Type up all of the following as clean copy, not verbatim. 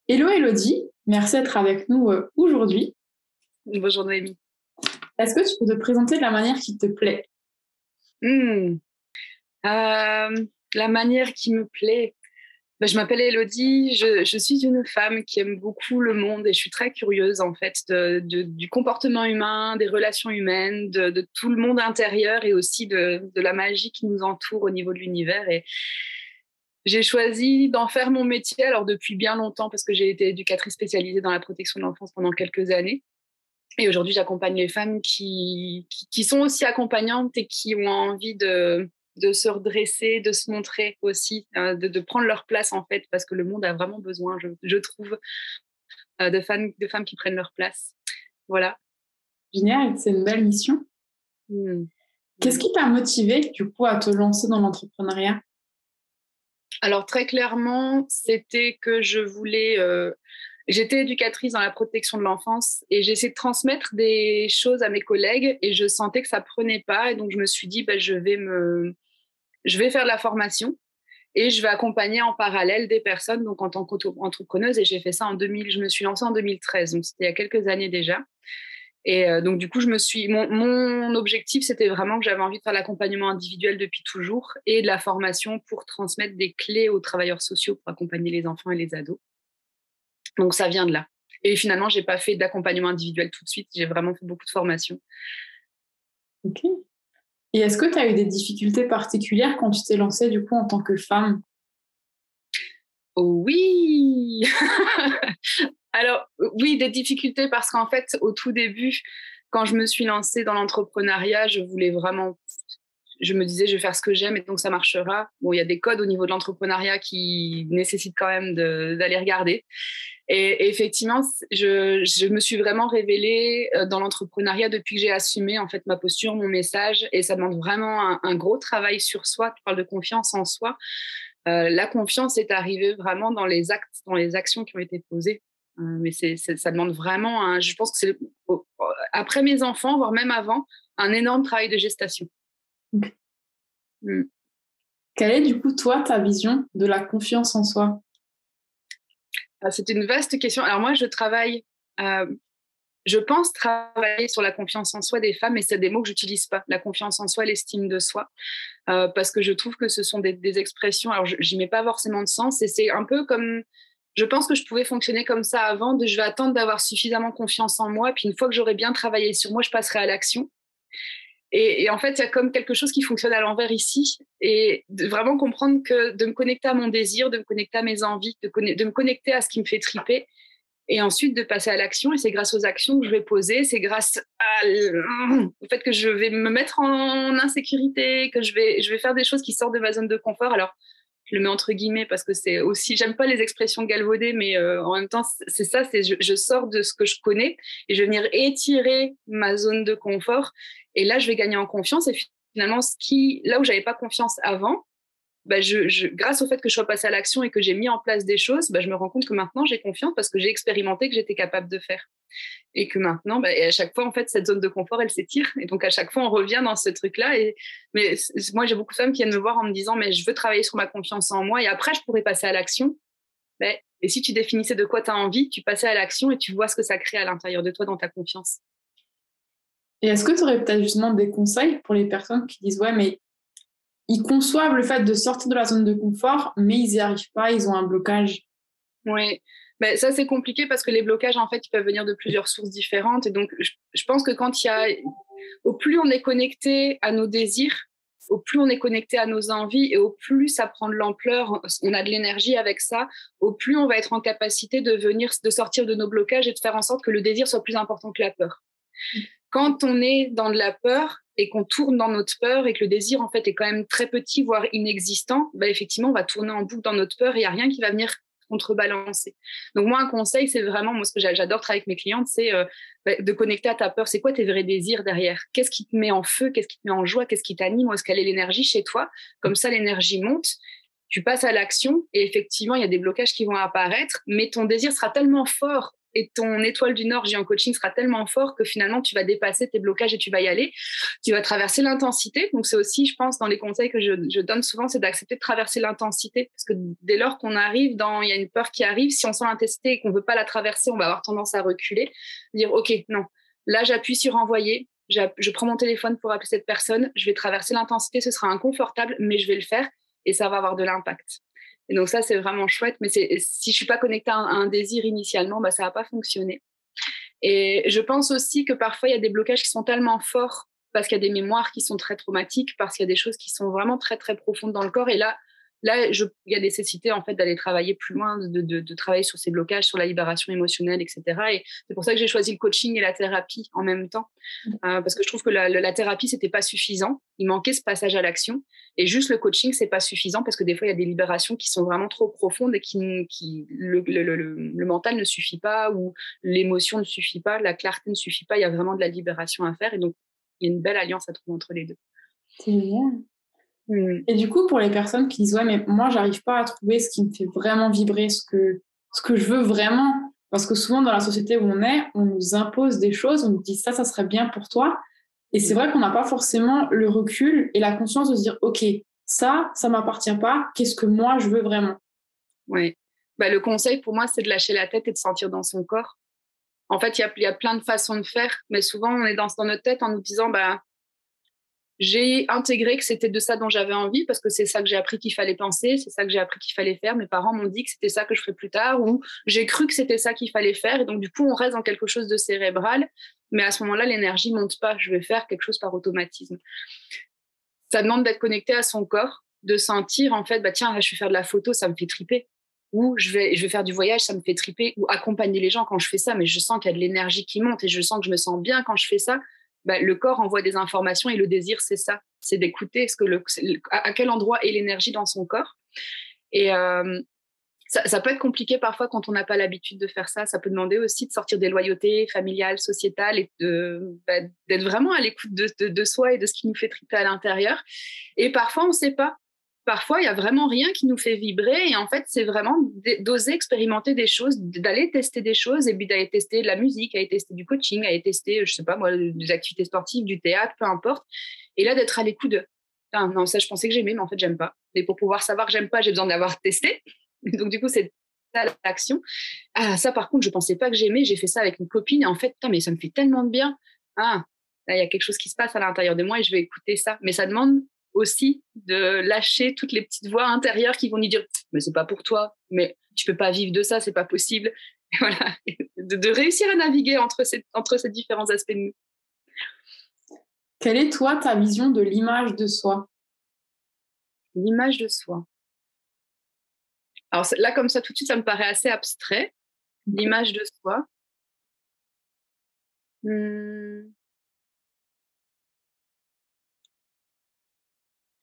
Hello Elodie, merci d'être avec nous aujourd'hui. Bonjour Noémie. Est-ce que tu peux te présenter de la manière qui te plaît? Hmm. La manière qui me plaît. Ben, je m'appelle Elodie, je suis une femme qui aime beaucoup le monde et je suis très curieuse en fait du comportement humain, des relations humaines, de tout le monde intérieur et aussi de la magie qui nous entoure au niveau de l'univers. Et j'ai choisi d'en faire mon métier alors depuis bien longtemps parce que j'ai été éducatrice spécialisée dans la protection de l'enfance pendant quelques années. Et aujourd'hui, j'accompagne les femmes qui sont aussi accompagnantes et qui ont envie de se redresser, de se montrer aussi, de prendre leur place en fait, parce que le monde a vraiment besoin, je trouve, de femmes qui prennent leur place. Voilà. Génial, c'est une belle mission. Hmm. Qu'est-ce qui t'a motivé du coup à te lancer dans l'entrepreneuriat? Alors très clairement, c'était que je voulais... J'étais éducatrice dans la protection de l'enfance et j'essayais de transmettre des choses à mes collègues et je sentais que ça prenait pas. Et donc, je me suis dit, bah, je vais faire de la formation et je vais accompagner en parallèle des personnes donc en tant qu'entrepreneuse. Et j'ai fait ça en 2000. Je me suis lancée en 2013, donc c'était il y a quelques années déjà. Et donc, du coup, mon objectif, c'était vraiment que j'avais envie de faire l'accompagnement individuel depuis toujours et de la formation pour transmettre des clés aux travailleurs sociaux pour accompagner les enfants et les ados. Donc, ça vient de là. Et finalement, j'ai pas fait d'accompagnement individuel tout de suite. J'ai vraiment fait beaucoup de formation. Ok. Et est-ce que tu as eu des difficultés particulières quand tu t'es lancée du coup en tant que femme? Oh oui. Alors, oui, des difficultés parce qu'en fait, au tout début, quand je me suis lancée dans l'entrepreneuriat, je me disais, je vais faire ce que j'aime et donc ça marchera. Bon, il y a des codes au niveau de l'entrepreneuriat qui nécessitent quand même d'aller regarder. Et effectivement, je me suis vraiment révélée dans l'entrepreneuriat depuis que j'ai assumé en fait ma posture, mon message, et ça demande vraiment un gros travail sur soi. Tu parles de confiance en soi. La confiance est arrivée vraiment dans les actes, dans les actions qui ont été posées. Mais ça demande vraiment, je pense que c'est après mes enfants, voire même avant, un énorme travail de gestation. Ok. Mm. Quelle est du coup toi ta vision de la confiance en soi? C'est une vaste question. Alors moi, euh, je pense travailler sur la confiance en soi des femmes, mais c'est des mots que j'utilise pas. La confiance en soi, l'estime de soi, parce que je trouve que ce sont des expressions. Alors, j'y mets pas forcément de sens, et c'est un peu comme. Je pense que je pouvais fonctionner comme ça avant. Je vais attendre d'avoir suffisamment confiance en moi, puis une fois que j'aurai bien travaillé sur moi, je passerai à l'action. Et en fait, il y a comme quelque chose qui fonctionne à l'envers ici, et de vraiment comprendre que de me connecter à mon désir, de me connecter à mes envies, de me connecter à ce qui me fait triper, et ensuite de passer à l'action. Et c'est grâce aux actions que je vais poser, c'est grâce au fait que je vais me mettre en insécurité, que je vais faire des choses qui sortent de ma zone de confort. Alors, je le mets entre guillemets parce que c'est aussi, j'aime pas les expressions galvaudées, mais en même temps, c'est ça, je sors de ce que je connais et je vais venir étirer ma zone de confort. Et là, je vais gagner en confiance. Et finalement, là où j'avais pas confiance avant, bah, grâce au fait que je sois passée à l'action et que j'ai mis en place des choses, bah, je me rends compte que maintenant j'ai confiance parce que j'ai expérimenté que j'étais capable de faire. Et que maintenant, bah, et à chaque fois, en fait, cette zone de confort, elle s'étire. Et donc, à chaque fois, on revient dans ce truc-là. Mais moi, j'ai beaucoup de femmes qui viennent me voir en me disant, mais je veux travailler sur ma confiance en moi et après, je pourrais passer à l'action. Bah, et si tu définissais de quoi tu as envie, tu passais à l'action et tu vois ce que ça crée à l'intérieur de toi dans ta confiance. Et est-ce que tu aurais peut-être justement des conseils pour les personnes qui disent ouais mais ils conçoivent le fait de sortir de la zone de confort mais ils n'y arrivent pas, ils ont un blocage? Oui, mais ça c'est compliqué parce que les blocages en fait ils peuvent venir de plusieurs sources différentes et donc je pense que au plus on est connecté à nos désirs, au plus on est connecté à nos envies et au plus ça prend de l'ampleur, on a de l'énergie avec ça, au plus on va être en capacité de sortir de nos blocages et de faire en sorte que le désir soit plus important que la peur. Quand on est dans de la peur et qu'on tourne dans notre peur et que le désir en fait est quand même très petit voire inexistant, bah effectivement on va tourner en boucle dans notre peur et il y a rien qui va venir contrebalancer. Donc moi un conseil c'est vraiment moi ce que j'adore travailler avec mes clientes c'est de connecter à ta peur. C'est quoi tes vrais désirs derrière? Qu'est-ce qui te met en feu? Qu'est-ce qui te met en joie? Qu'est-ce qui t'anime? Où est-ce qu'elle est l'énergie chez toi? Comme ça l'énergie monte. Tu passes à l'action et effectivement il y a des blocages qui vont apparaître, mais ton désir sera tellement fort et ton étoile du Nord, en coaching, sera tellement fort que finalement, tu vas dépasser tes blocages et tu vas y aller. Tu vas traverser l'intensité. Donc, c'est aussi, je pense, dans les conseils que je donne souvent, c'est d'accepter de traverser l'intensité. Parce que dès lors qu'on arrive il y a une peur qui arrive, si on sent l'intensité et qu'on ne veut pas la traverser, on va avoir tendance à reculer. Dire, OK, non, là, j'appuie sur envoyer. Je prends mon téléphone pour appeler cette personne. Je vais traverser l'intensité. Ce sera inconfortable, mais je vais le faire et ça va avoir de l'impact. Et donc ça, c'est vraiment chouette. Mais si je suis pas connectée à un désir initialement, ça va pas fonctionner. Et je pense aussi que parfois, il y a des blocages qui sont tellement forts parce qu'il y a des mémoires qui sont très traumatiques, parce qu'il y a des choses qui sont vraiment très, très profondes dans le corps. Et là, il y a nécessité en fait d'aller travailler plus loin, de travailler sur ces blocages, sur la libération émotionnelle, etc. Et c'est pour ça que j'ai choisi le coaching et la thérapie en même temps, parce que je trouve que la thérapie c'était pas suffisant. Il manquait ce passage à l'action, et juste le coaching c'est pas suffisant parce que des fois il y a des libérations qui sont vraiment trop profondes et le mental ne suffit pas, ou l'émotion ne suffit pas, la clarté ne suffit pas. Il y a vraiment de la libération à faire, et donc il y a une belle alliance à trouver entre les deux. C'est génial. Et du coup, pour les personnes qui disent « Ouais, mais moi, j'arrive pas à trouver ce qui me fait vraiment vibrer, ce que je veux vraiment. » Parce que souvent, dans la société où on nous impose des choses, on nous dit « Ça serait bien pour toi. » Et c'est vrai qu'on n'a pas forcément le recul et la conscience de se dire « Ok, ça m'appartient pas. Qu'est-ce que moi, je veux vraiment ?» Oui. Le conseil, pour moi, c'est de lâcher la tête et de sentir dans son corps. En fait, il y a plein de façons de faire, mais souvent, on est dans notre tête en nous disant j'ai intégré que c'était de ça dont j'avais envie parce que c'est ça que j'ai appris qu'il fallait penser, c'est ça que j'ai appris qu'il fallait faire. Mes parents m'ont dit que c'était ça que je ferais plus tard, ou j'ai cru que c'était ça qu'il fallait faire. Et donc, du coup, on reste dans quelque chose de cérébral. Mais à ce moment-là, l'énergie monte pas. Je vais faire quelque chose par automatisme. Ça demande d'être connecté à son corps, de sentir, en fait, tiens, là, je vais faire de la photo, ça me fait triper. Ou je vais faire du voyage, ça me fait triper. Ou accompagner les gens quand je fais ça, mais je sens qu'il y a de l'énergie qui monte et je sens que je me sens bien quand je fais ça. Le corps envoie des informations et le désir, c'est ça. C'est d'écouter à quel endroit est l'énergie dans son corps. Et ça peut être compliqué parfois quand on n'a pas l'habitude de faire ça. Ça peut demander aussi de sortir des loyautés familiales, sociétales, et d'être vraiment à l'écoute de soi et de ce qui nous fait triper à l'intérieur. Et parfois, on ne sait pas. Parfois, il n'y a vraiment rien qui nous fait vibrer. Et en fait, c'est vraiment d'oser expérimenter des choses, d'aller tester des choses, et puis d'aller tester de la musique, d'aller tester du coaching, d'aller tester, je sais pas moi, des activités sportives, du théâtre, peu importe. Et là, d'être à l'écoute de « Ah, non, ça, je pensais que j'aimais, mais en fait, j'aime pas. » Et pour pouvoir savoir que j'aime pas, j'ai besoin d'avoir testé. Donc, du coup, c'est ça l'action. Ah, ça, par contre, je pensais pas que j'aimais. J'ai fait ça avec une copine. Et en fait, putain, mais ça me fait tellement de bien. Ah, là, il y a quelque chose qui se passe à l'intérieur de moi et je vais écouter ça. Mais ça demande aussi de lâcher toutes les petites voix intérieures qui vont nous dire mais c'est pas pour toi, mais tu peux pas vivre de ça, c'est pas possible. Et voilà, de réussir à naviguer entre ces différents aspects de nous. Quelle est toi ta vision de l'image de soi? L'image de soi. Alors là, comme ça, tout de suite, ça me paraît assez abstrait. L'image de soi.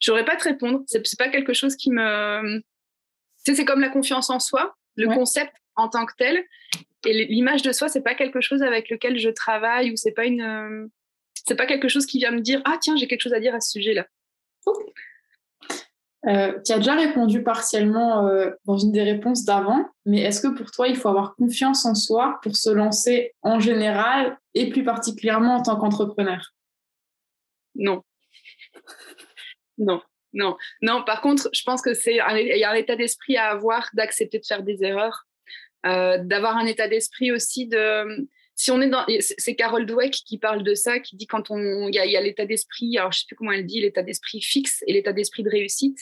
J'aurais pas à te répondre. C'est pas quelque chose qui me... Tu sais, c'est comme la confiance en soi, le concept en tant que tel. Et l'image de soi, c'est pas quelque chose avec lequel je travaille, ou c'est pas quelque chose qui vient me dire ah tiens, j'ai quelque chose à dire à ce sujet-là. Tu as déjà répondu partiellement dans une des réponses d'avant, mais est-ce que pour toi, il faut avoir confiance en soi pour se lancer en général et plus particulièrement en tant qu'entrepreneur? Non. Non. Par contre, je pense que il y a un état d'esprit à avoir, d'accepter de faire des erreurs, d'avoir un état d'esprit aussi de... Si on est dans... C'est Carol Dweck qui parle de ça, qui dit il y a l'état d'esprit, alors je sais plus comment elle dit, l'état d'esprit fixe et l'état d'esprit de réussite.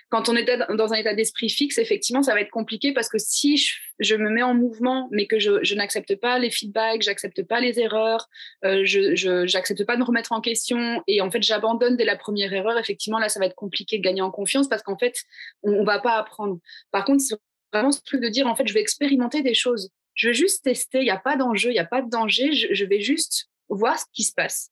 Quand on est dans un état d'esprit fixe, effectivement, ça va être compliqué parce que si je me mets en mouvement, mais que je n'accepte pas les feedbacks, j'accepte pas les erreurs, j'accepte pas de me remettre en question et en fait, j'abandonne dès la première erreur, effectivement, là, ça va être compliqué de gagner en confiance parce qu'en fait, on va pas apprendre. Par contre, c'est vraiment ce truc de dire, en fait, je vais expérimenter des choses. Je vais juste tester, il n'y a pas d'enjeu, il n'y a pas de danger, je vais juste voir ce qui se passe.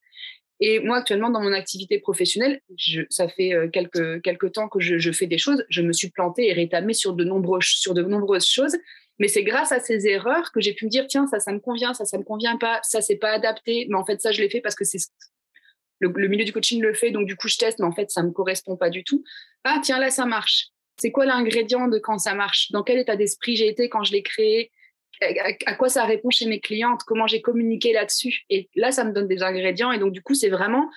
Et moi, actuellement, dans mon activité professionnelle, ça fait quelques temps que je fais des choses, je me suis plantée et rétamée sur de nombreuses choses, mais c'est grâce à ces erreurs que j'ai pu me dire, tiens, ça me convient, ça me convient pas, ça, c'est pas adapté, mais en fait, ça, je l'ai fait parce que c'est le milieu du coaching le fait, donc du coup, je teste, mais en fait, ça me correspond pas du tout. Ah, tiens, là, ça marche. C'est quoi l'ingrédient de quand ça marche? Dans quel état d'esprit j'ai été quand je l'ai créé? à quoi ça répond chez mes clientes, comment j'ai communiqué là-dessus. Et là, ça me donne des ingrédients. Et donc, du coup, c'est vraiment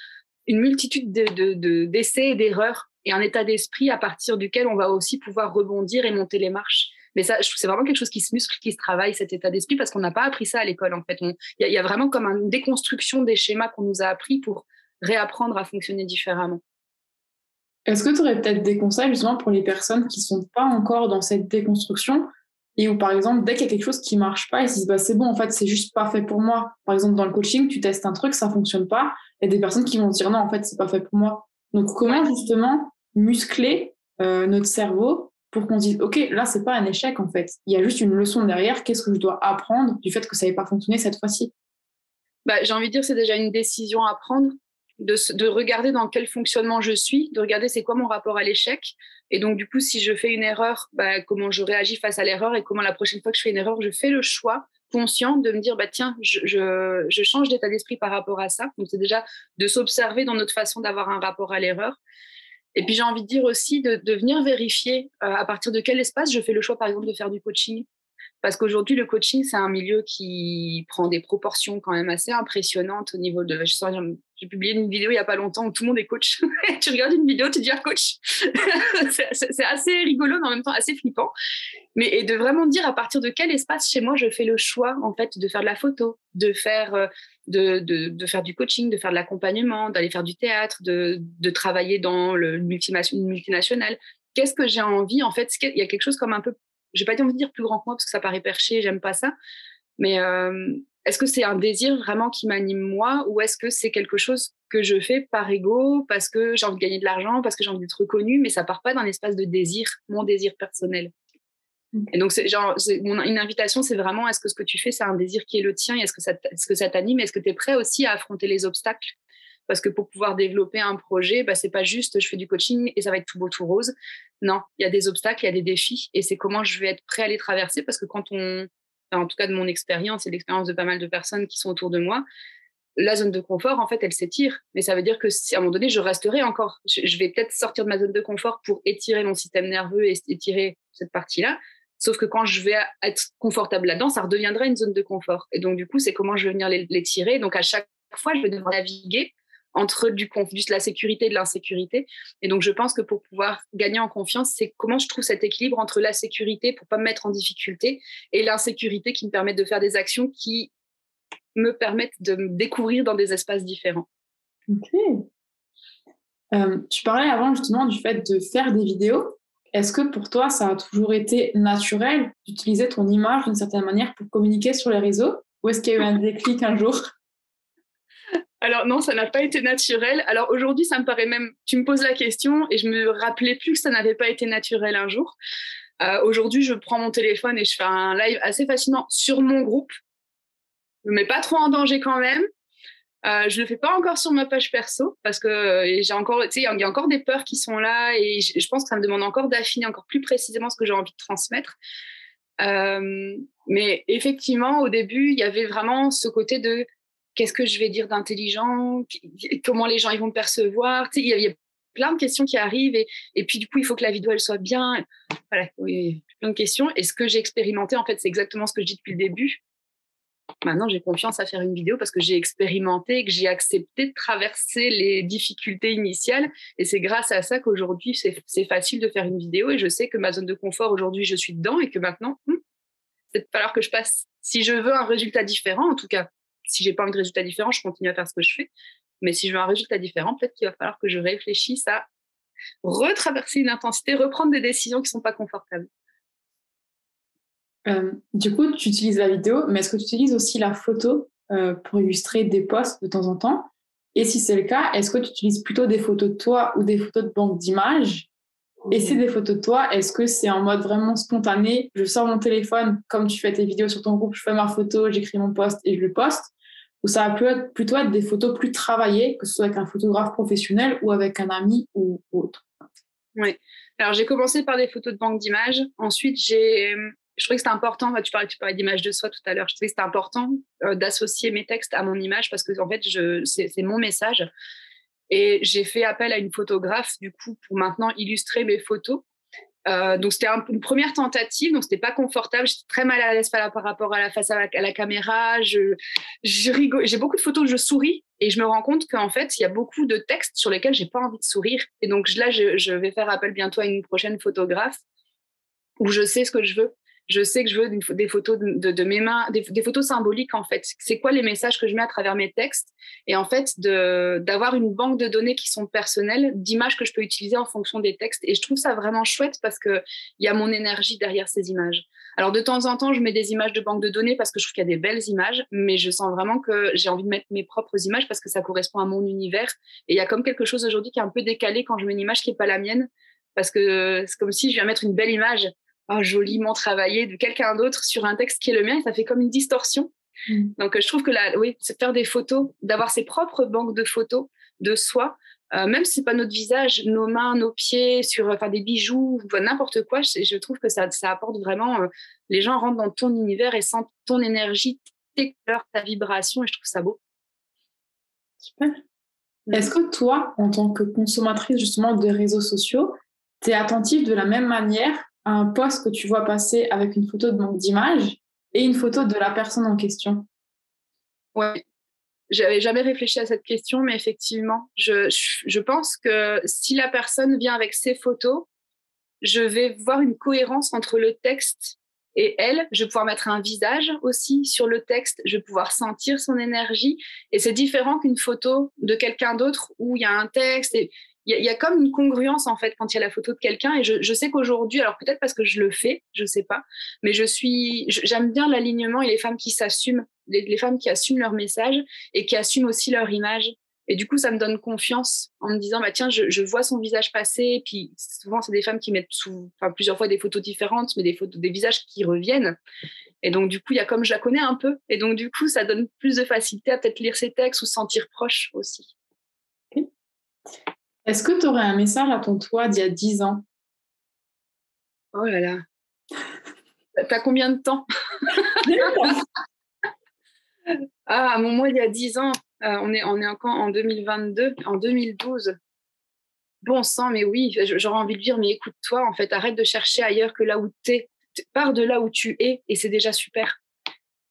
une multitude d'essais et d'erreurs et un état d'esprit à partir duquel on va aussi pouvoir rebondir et monter les marches. Mais ça, je trouve que c'est vraiment quelque chose qui se muscle, qui se travaille, cet état d'esprit, parce qu'on n'a pas appris ça à l'école, en fait. Il y a vraiment comme une déconstruction des schémas qu'on nous a appris pour réapprendre à fonctionner différemment. Est-ce que tu aurais peut-être des conseils justement pour les personnes qui sont pas encore dans cette déconstruction et où, par exemple, dès qu'il y a quelque chose qui marche pas, ils se disent bah, c'est bon, en fait, c'est juste pas fait pour moi. Par exemple, dans le coaching, tu testes un truc, ça fonctionne pas. Il y a des personnes qui vont se dire non, en fait, c'est pas fait pour moi. Donc, comment justement muscler notre cerveau pour qu'on se dise ok, là, c'est pas un échec en fait. Il y a juste une leçon derrière. Qu'est-ce que je dois apprendre du fait que ça n'ait pas fonctionné cette fois-ci? J'ai envie de dire c'est déjà une décision à prendre. De regarder dans quel fonctionnement je suis, de regarder c'est quoi mon rapport à l'échec. Et donc, du coup, si je fais une erreur, comment je réagis face à l'erreur et comment la prochaine fois que je fais une erreur, je fais le choix conscient de me dire, tiens, je change d'état d'esprit par rapport à ça. Donc, c'est déjà de s'observer dans notre façon d'avoir un rapport à l'erreur. Et puis, j'ai envie de dire aussi de venir vérifier à partir de quel espace je fais le choix, par exemple, de faire du coaching. Parce qu'aujourd'hui, le coaching, c'est un milieu qui prend des proportions quand même assez impressionnantes au niveau de... J'ai publié une vidéo il n'y a pas longtemps où tout le monde est coach. Tu regardes une vidéo, tu deviens coach. C'est assez rigolo, mais en même temps assez flippant. Et de vraiment dire à partir de quel espace chez moi je fais le choix en fait de faire de la photo, de faire faire du coaching, de faire de l'accompagnement, d'aller faire du théâtre, de travailler dans une multinationale. Qu'est-ce que j'ai envie en fait? Il y a quelque chose comme un peu, je vais pas envie de dire plus grand que moi parce que ça paraît perché, j'aime pas ça. Mais est-ce que c'est un désir vraiment qui m'anime moi ou est-ce que c'est quelque chose que je fais par ego parce que j'ai envie de gagner de l'argent, parce que j'ai envie d'être reconnue, mais ça part pas d'un espace de désir, mon désir personnel. Et donc, une invitation, c'est vraiment, est-ce que ce que tu fais, c'est un désir qui est le tien? Est-ce que ça t'anime? Est-ce que tu es prêt aussi à affronter les obstacles? Parce que pour pouvoir développer un projet, c'est pas juste je fais du coaching et ça va être tout beau, tout rose. Non, il y a des obstacles, il y a des défis et c'est comment je vais être prêt à les traverser parce que en tout cas de mon expérience et de l'expérience de pas mal de personnes qui sont autour de moi, la zone de confort, en fait, elle s'étire. Mais ça veut dire que si à un moment donné, je resterai encore. Je vais peut-être sortir de ma zone de confort pour étirer mon système nerveux et étirer cette partie-là. Sauf que quand je vais être confortable là-dedans, ça redeviendra une zone de confort. Et donc, du coup, c'est comment je vais venir les tirer. Donc, à chaque fois, je vais devoir naviguer entre juste la sécurité et de l'insécurité. Et donc, je pense que pour pouvoir gagner en confiance, c'est comment je trouve cet équilibre entre la sécurité pour pas me mettre en difficulté et l'insécurité qui me permet de faire des actions qui me permettent de me découvrir dans des espaces différents. Ok. Tu parlais avant justement du fait de faire des vidéos. Est-ce que pour toi, ça a toujours été naturel d'utiliser ton image d'une certaine manière pour communiquer sur les réseaux? Ou est-ce qu'il y a eu un déclic un jour? Alors non, ça n'a pas été naturel. Alors aujourd'hui, ça me paraît même... Tu me poses la question et je me rappelais plus que ça n'avait pas été naturel un jour. Aujourd'hui, je prends mon téléphone et je fais un live assez fascinant sur mon groupe. Je me mets pas trop en danger quand même. Je le fais pas encore sur ma page perso parce que j'ai encore, il y a encore des peurs qui sont là et je pense que ça me demande encore d'affiner encore plus précisément ce que j'ai envie de transmettre. Mais effectivement, au début, il y avait vraiment ce côté de qu'est-ce que je vais dire d'intelligent, comment les gens ils vont me percevoir. Il y a plein de questions qui arrivent et puis du coup, il faut que la vidéo elle soit bien. Voilà, oui, plein de questions. Et ce que j'ai expérimenté, en fait, c'est exactement ce que je dis depuis le début. Maintenant, j'ai confiance à faire une vidéo parce que j'ai expérimenté, que j'ai accepté de traverser les difficultés initiales. Et c'est grâce à ça qu'aujourd'hui, c'est facile de faire une vidéo. Et je sais que ma zone de confort, aujourd'hui, je suis dedans et que maintenant, il va falloir que je passe. Si je veux un résultat différent, en tout cas, si j'ai pas envie de résultat différent, je continue à faire ce que je fais. Mais si je veux un résultat différent, peut-être qu'il va falloir que je réfléchisse à retraverser une intensité, reprendre des décisions qui sont pas confortables. Du coup, tu utilises la vidéo, mais est-ce que tu utilises aussi la photo pour illustrer des posts de temps en temps? Et si c'est le cas, est-ce que tu utilises plutôt des photos de toi ou des photos de banque d'images? Et si des photos de toi, est-ce que c'est en mode vraiment spontané? Je sors mon téléphone, comme tu fais tes vidéos sur ton groupe, je fais ma photo, j'écris mon post et je le poste? Ou ça va plutôt être des photos plus travaillées, que ce soit avec un photographe professionnel ou avec un ami ou autre? Oui. Alors, j'ai commencé par des photos de banque d'images. Ensuite, je trouvais que c'était important, tu parlais d'image de soi tout à l'heure, je trouvais que c'était important d'associer mes textes à mon image parce que en fait, c'est mon message. Et j'ai fait appel à une photographe, du coup, pour maintenant illustrer mes photos. Donc c'était une première tentative, donc c'était pas confortable, j'étais très mal à l'aise par rapport à la face à la caméra, je rigole, j'ai beaucoup de photos où je souris et je me rends compte qu'en fait il y a beaucoup de textes sur lesquels j'ai pas envie de sourire, et donc là je vais faire appel bientôt à une prochaine photographe où je sais ce que je veux. Je sais que je veux des photos de mes mains, des photos symboliques en fait. C'est quoi les messages que je mets à travers mes textes, et en fait d'avoir une banque de données qui sont personnelles, d'images que je peux utiliser en fonction des textes. Et je trouve ça vraiment chouette parce que il y a mon énergie derrière ces images. Alors de temps en temps, je mets des images de banque de données parce que je trouve qu'il y a des belles images, mais je sens vraiment que j'ai envie de mettre mes propres images parce que ça correspond à mon univers. Et il y a comme quelque chose aujourd'hui qui est un peu décalé quand je mets une image qui est pas la mienne, parce que c'est comme si je viens mettre une belle image, joliment travaillé, de quelqu'un d'autre sur un texte qui est le mien, et ça fait comme une distorsion. Donc je trouve que là, oui, c'est faire des photos, d'avoir ses propres banques de photos de soi, même si c'est pas notre visage, nos mains, nos pieds, enfin des bijoux, n'importe quoi, je trouve que ça apporte vraiment, les gens rentrent dans ton univers et sentent ton énergie, tes couleurs, ta vibration, et je trouve ça beau. Super. Est-ce que toi, en tant que consommatrice justement des réseaux sociaux, tu es attentive de la même manière à un post que tu vois passer avec une photo de banque d'images et une photo de la personne en question? Ouais, j'avais jamais réfléchi à cette question, mais effectivement, je pense que si la personne vient avec ses photos, je vais voir une cohérence entre le texte et elle. Je vais pouvoir mettre un visage aussi sur le texte, je vais pouvoir sentir son énergie, et c'est différent qu'une photo de quelqu'un d'autre où il y a un texte et il y a comme une congruence en fait quand il y a la photo de quelqu'un. Et je sais qu'aujourd'hui, alors peut-être parce que je le fais, je sais pas, mais j'aime bien l'alignement et les femmes qui s'assument, les femmes qui assument leur message et qui assument aussi leur image. Et du coup, ça me donne confiance en me disant, bah tiens, je vois son visage passer. Et puis souvent, c'est des femmes qui mettent plusieurs fois des photos différentes, mais des visages qui reviennent. Et donc, du coup, il y a comme je la connais un peu. Et donc, du coup, ça donne plus de facilité à peut-être lire ses textes ou se sentir proche aussi. Okay. Est-ce que tu aurais un message à ton toi d'il y a 10 ans? Oh là là. T'as combien de temps? Mon moi, il y a 10 ans. On est encore en 2022, en 2012. Bon sang, mais oui, j'aurais envie de dire, mais écoute-toi, en fait, arrête de chercher ailleurs que là où t'es. Pars de là où tu es, et c'est déjà super.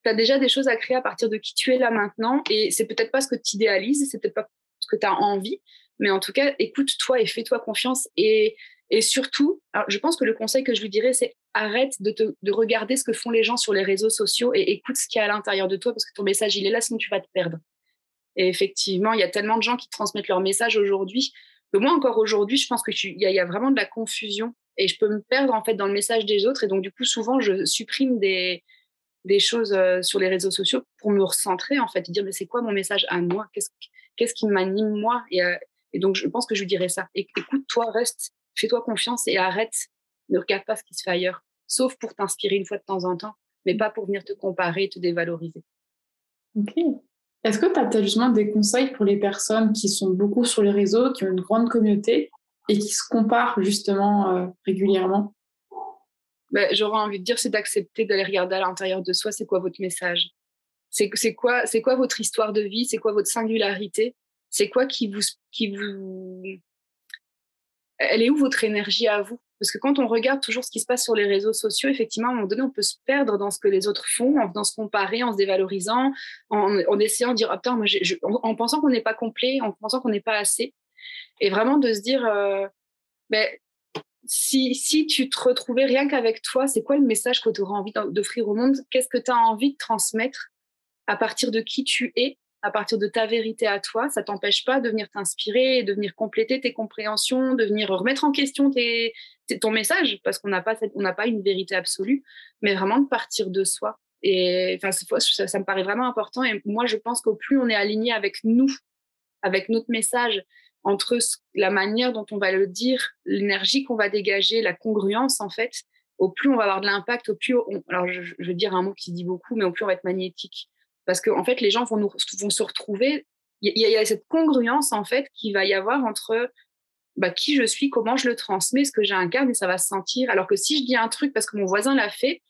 Tu as déjà des choses à créer à partir de qui tu es là maintenant, et c'est peut-être pas ce que tu idéalises, c'est peut-être pas ce que tu as envie, mais en tout cas, écoute-toi et fais-toi confiance. Et surtout, alors, je pense que le conseil que je lui dirais, c'est arrête de regarder ce que font les gens sur les réseaux sociaux et écoute ce qu'il y a à l'intérieur de toi, parce que ton message, il est là, sinon tu vas te perdre. Et effectivement, il y a tellement de gens qui transmettent leur message aujourd'hui que moi, encore aujourd'hui, je pense qu'il y a vraiment de la confusion et je peux me perdre en fait dans le message des autres. Et donc, du coup, souvent, je supprime des choses sur les réseaux sociaux pour me recentrer en fait et dire, mais c'est quoi mon message à moi? Qu'est-ce qui m'anime moi? Et donc, je pense que je lui dirais ça. Écoute-toi, reste, fais-toi confiance et arrête, ne regarde pas ce qui se fait ailleurs, sauf pour t'inspirer une fois de temps en temps, mais pas pour venir te comparer et te dévaloriser. Ok. Est-ce que tu as peut-être justement des conseils pour les personnes qui sont beaucoup sur les réseaux, qui ont une grande communauté et qui se comparent justement régulièrement? J'aurais envie de dire, c'est d'accepter d'aller regarder à l'intérieur de soi, c'est quoi votre message? C'est quoi votre histoire de vie? C'est quoi votre singularité? C'est quoi elle est où votre énergie à vous? Parce que quand on regarde toujours ce qui se passe sur les réseaux sociaux, effectivement, à un moment donné, on peut se perdre dans ce que les autres font, dans se comparer, en se dévalorisant, en essayant de dire, ah, putain, moi, en pensant qu'on n'est pas complet, en pensant qu'on n'est pas assez. Et vraiment de se dire, si tu te retrouvais rien qu'avec toi, c'est quoi le message que tu auras envie d'offrir au monde? Qu'est-ce que tu as envie de transmettre à partir de qui tu es, à partir de ta vérité à toi? Ça t'empêche pas de venir t'inspirer, de venir compléter tes compréhensions, de venir remettre en question ton message, parce qu'on n'a pas une vérité absolue, mais vraiment de partir de soi. Et enfin, ça me paraît vraiment important. Et moi, je pense qu'au plus on est aligné avec nous, avec notre message, entre la manière dont on va le dire, l'énergie qu'on va dégager, la congruence, en fait, au plus on va avoir de l'impact, au plus alors je veux dire un mot qui dit beaucoup, mais au plus on va être magnétique. Parce que en fait, les gens vont se retrouver. Il y a cette congruence, en fait, qu'il va y avoir entre qui je suis, comment je le transmets, ce que j'incarne, et ça va se sentir. Alors que si je dis un truc parce que mon voisin l'a fait,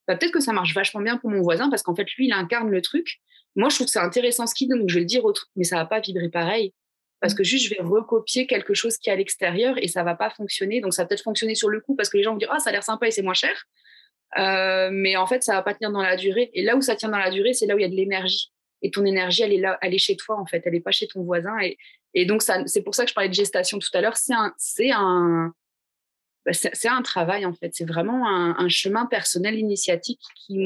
peut-être que ça marche vachement bien pour mon voisin parce qu'en fait, lui, il incarne le truc. Moi, je trouve que c'est intéressant ce qu'il dit, donc je vais le dire autre, mais ça va pas vibrer pareil. parce que juste je vais recopier quelque chose qui est à l'extérieur et ça va pas fonctionner. Donc ça va peut-être fonctionner sur le coup parce que les gens vont dire ah ça a l'air sympa et c'est moins cher, mais en fait ça va pas tenir dans la durée. Et là où ça tient dans la durée, c'est là où il y a de l'énergie. Et ton énergie, elle est là, elle est chez toi en fait, elle est pas chez ton voisin. Et donc ça, c'est pour ça que je parlais de gestation tout à l'heure. C'est un travail en fait. C'est vraiment un chemin personnel initiatique qui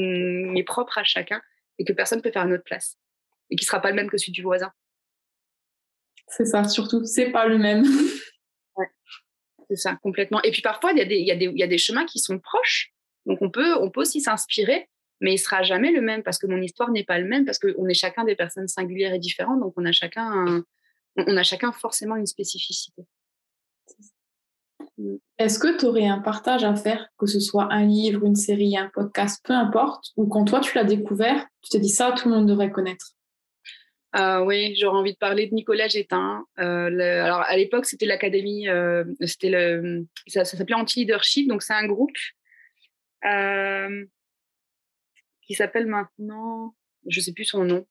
est propre à chacun et que personne peut faire à notre place et qui sera pas le même que celui du voisin. C'est ça, surtout, c'est pas le même. Ouais, c'est ça, complètement. Et puis parfois, il y a des chemins qui sont proches. Donc on peut aussi s'inspirer, mais il sera jamais le même parce que mon histoire n'est pas le même, parce qu'on est chacun des personnes singulières et différentes. Donc on a chacun forcément une spécificité. Est-ce que tu aurais un partage à faire, que ce soit un livre, une série, un podcast, peu importe, ou quand toi tu l'as découvert, tu t'es dit ça, tout le monde devrait connaître? Oui, j'aurais envie de parler de Nicolas Gétin. Alors à l'époque, c'était l'académie, ça s'appelait Anti-Leadership, donc c'est un groupe qui s'appelle maintenant, je sais plus son nom.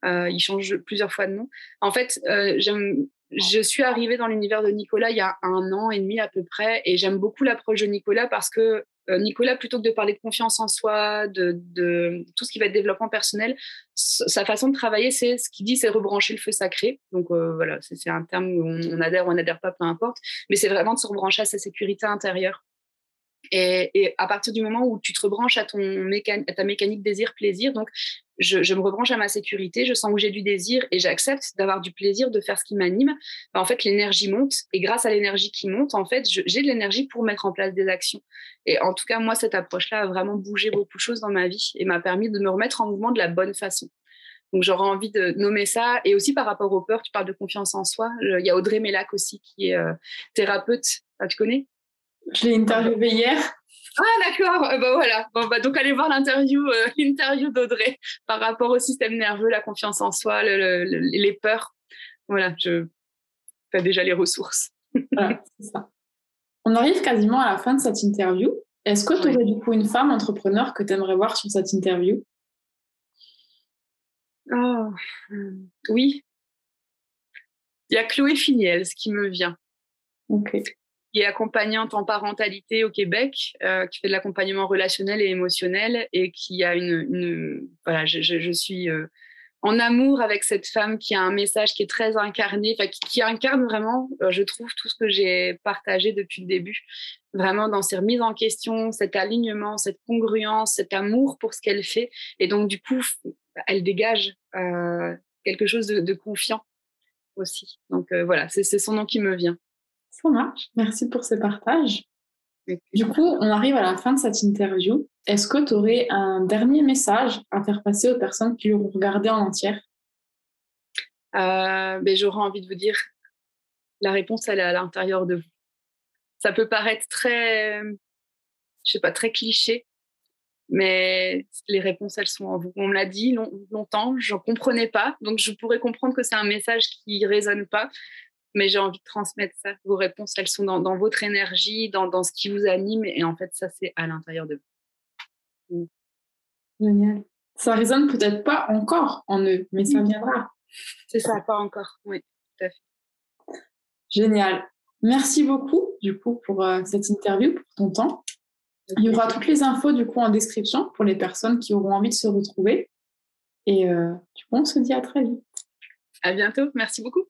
Il change plusieurs fois de nom. En fait, je suis arrivée dans l'univers de Nicolas il y a 1 an et demi à peu près, et j'aime beaucoup l'approche de Nicolas parce que Nicolas, plutôt que de parler de confiance en soi, de tout ce qui va être développement personnel, sa façon de travailler, c'est ce qu'il dit, c'est rebrancher le feu sacré. Donc voilà, c'est un terme où on adhère ou on n'adhère pas, peu importe, mais c'est vraiment de se rebrancher à sa sécurité intérieure. Et à partir du moment où tu te rebranches à ta mécanique désir-plaisir, donc je me rebranche à ma sécurité, je sens où j'ai du désir et j'accepte d'avoir du plaisir, de faire ce qui m'anime, en fait, l'énergie monte. Et grâce à l'énergie qui monte, en fait, j'ai de l'énergie pour mettre en place des actions. Et en tout cas, moi, cette approche-là a vraiment bougé beaucoup de choses dans ma vie et m'a permis de me remettre en mouvement de la bonne façon. Donc, j'aurais envie de nommer ça. Et aussi par rapport aux peurs, tu parles de confiance en soi. Il y a Audrey Mélac aussi qui est thérapeute. Ah, tu connais? Je l'ai interviewé hier. Ah d'accord, voilà. Donc allez voir l'interview d'Audrey par rapport au système nerveux, la confiance en soi, les peurs. Voilà, tu as déjà les ressources. Voilà, c'est ça. On arrive quasiment à la fin de cette interview. Est-ce que tu aurais du coup une femme entrepreneur que tu aimerais voir sur cette interview? Oh, oui. Il y a Chloé Finiels qui me vient. Ok. Qui est accompagnante en parentalité au Québec, qui fait de l'accompagnement relationnel et émotionnel et qui a voilà, je suis en amour avec cette femme qui a un message qui est très incarné, qui incarne vraiment, je trouve, tout ce que j'ai partagé depuis le début, vraiment dans ses remises en question, cet alignement, cette congruence, cet amour pour ce qu'elle fait. Et donc, du coup, elle dégage quelque chose de confiant aussi. Donc, voilà, c'est son nom qui me vient. Ça marche. Merci pour ce partage. Du coup, on arrive à la fin de cette interview. Est-ce que tu aurais un dernier message à faire passer aux personnes qui l'auront regardé en entière? J'aurais envie de vous dire, la réponse, elle est à l'intérieur de vous. Ça peut paraître très, je sais pas, très cliché, mais les réponses, elles sont en vous. On me l'a dit longtemps, je n'en comprenais pas, donc je pourrais comprendre que c'est un message qui ne résonne pas, mais j'ai envie de transmettre ça. Vos réponses, elles sont dans votre énergie, dans ce qui vous anime, et en fait, ça, c'est à l'intérieur de vous. Génial. Ça résonne peut-être pas encore en eux, mais ça viendra. C'est ça, pas encore, oui, tout à fait. Génial. Merci beaucoup, du coup, pour cette interview, pour ton temps. Il y aura toutes les infos, du coup, en description pour les personnes qui auront envie de se retrouver. Et du coup, on se dit à très vite. À bientôt. Merci beaucoup.